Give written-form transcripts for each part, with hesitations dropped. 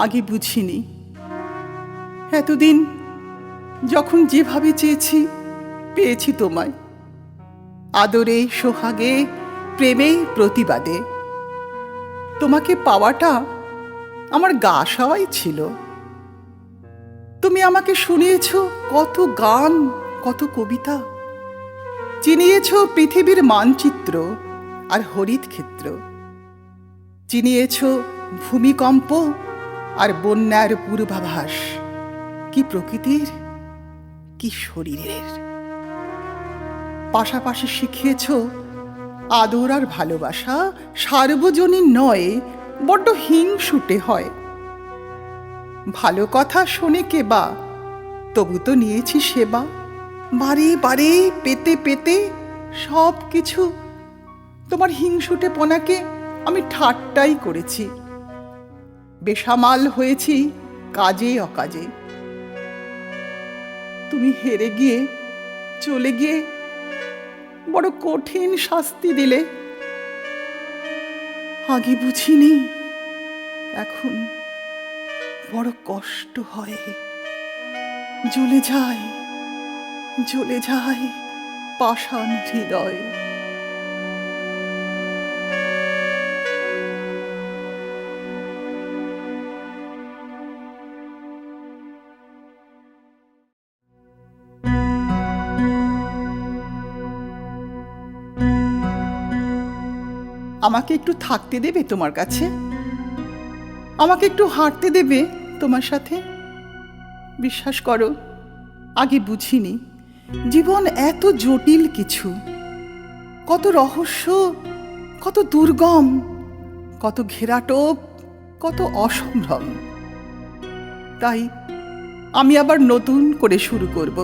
আগে বুঝিনি। এতদিন যখন যেভাবে চেয়েছি পেয়েছি তোমায়, আদরে, সোহাগে, প্রেমে, প্রতিবাদে। তোমাকে পাওয়াটা আমার গা সওয়াই ছিল। তুমি আমাকে শুনিয়েছ কত গান, কত কবিতা, চিনিয়েছ পৃথিবীর মানচিত্র আর হরিত ক্ষেত্র, চিনিয়েছ ভূমিকম্প আর বন্যার পূর্বাভাস, কি প্রকৃতির, কি শরীরের। পাশাপাশি শিখিয়েছ আদর আর ভালোবাসা সার্বজনীন নয়, বড্ড হিংসুটে হয়। ভালো কথা শোনে কেবা, তবু তো নিয়েছি সেবা। বারে বারে পেতে পেতে সব কিছু তোমার হিংসুটে পনাকে আমি ঠাট্টাই করেছি। বেসামাল হয়েছি কাজে অকাজে। তুমি হেরে গিয়ে, চলে গিয়ে বড় কঠিন শাস্তি দিলে। আগে বুঝিনি, এখন বড় কষ্ট হয়। জ্বলে যায়, জ্বলে যায় পাষাণ হৃদয়। আমাকে একটু থাকতে দেবে তোমার কাছে? আমাকে একটু হাঁটতে দেবে তোমার সাথে? বিশ্বাস করো, আগে বুঝিনি জীবন এত জটিল কিছু, কত রহস্য, কত দুর্গম, কত ঘেরাটোপ, কত অসম্ভ্রম। তাই আমি আবার নতুন করে শুরু করব।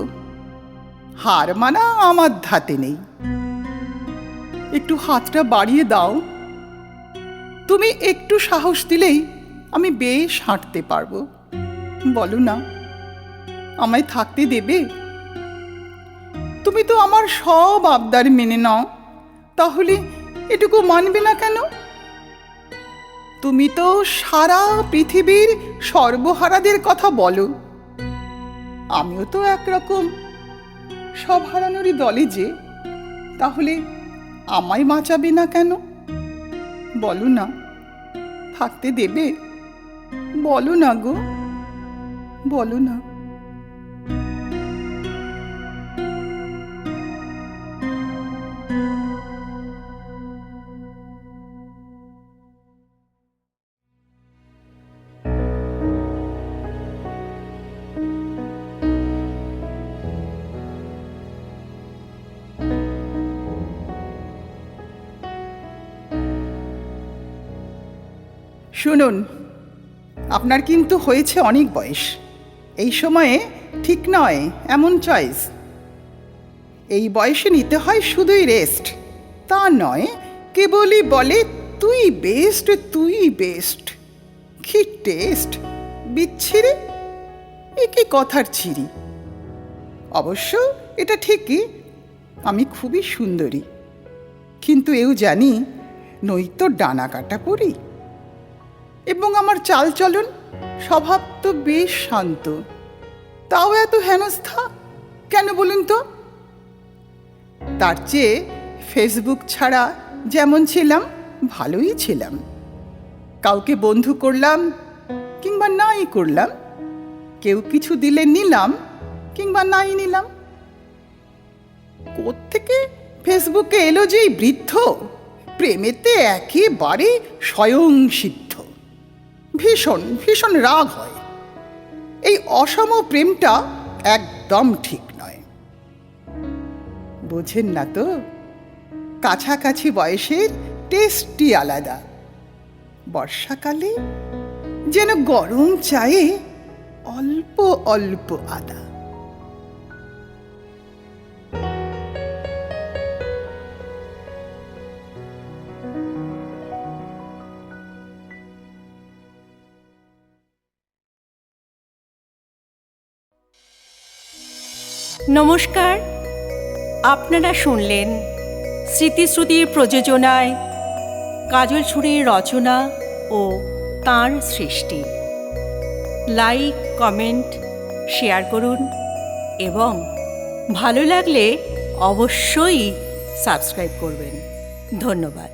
হার মানা আমার ধাতে নেই। একটু হাতটা বাড়িয়ে দাও। তুমি একটু সাহস দিলেই আমি বেশ হাঁটতে পারবো। বলো না, আমায় থাকতে দেবে? তুমি তো আমার সব আবদার মেনে নাও, তাহলে এটুকু মানবে না কেন? তুমি তো সারা পৃথিবীর সর্বহারাদের কথা বলো। আমিও তো একরকম সব হারানোরই দলে যে, তাহলে আমায় বাঁচাবে না কেন? বলো না, থাকতে দেবে? বলো না গো, বলো না। শুনুন, আপনার কিন্তু হয়েছে অনেক বয়স। এই সময়ে ঠিক নয় এমন চয়েস। এই বয়সে নিতে হয় শুধুই রেস্ট, তা নয় কেবলই বলে তুই বেস্ট, তুই বেস্ট। কি টেস্ট, বিচ্ছিরি, এ কি কথার ছিরি। অবশ্য এটা ঠিকই, আমি খুবই সুন্দরী, কিন্তু এও জানি নয়তো ডানা কাটা পড়ি। এবং আমার চালচলন, স্বভাব তো বেশ শান্ত, তাও এত হেনস্থা কেন বলুন তো? তার চেয়ে ফেসবুক ছাড়া যেমন ছিলাম ভালোই ছিলাম। কাউকে বন্ধু করলাম কিংবা নাই করলাম, কেউ কিছু দিলে নিলাম কিংবা নাই নিলাম। কোত্থেকে ফেসবুকে এলো যে এই বৃদ্ধ, প্রেমেতে একেবারে স্বয়ং সিদ্ধ। ভীষণ ভীষণ রাগ হয়। এই অসম প্রেমটা একদম ঠিক নয়। বোঝেন না তো, কাছাকাছি বয়সের টেস্টই আলাদা। বর্ষাকালে যেন গরম চায়ে অল্প অল্প আদা। নমস্কার, আপনারা শুনলেন স্মৃতিশ্রুতির প্রযোজনায় কাজল ছুরির রচনা ও তাঁর সৃষ্টি লাইক, কমেন্ট, শেয়ার করুন এবং ভালো লাগলে অবশ্যই সাবস্ক্রাইব করবেন। ধন্যবাদ।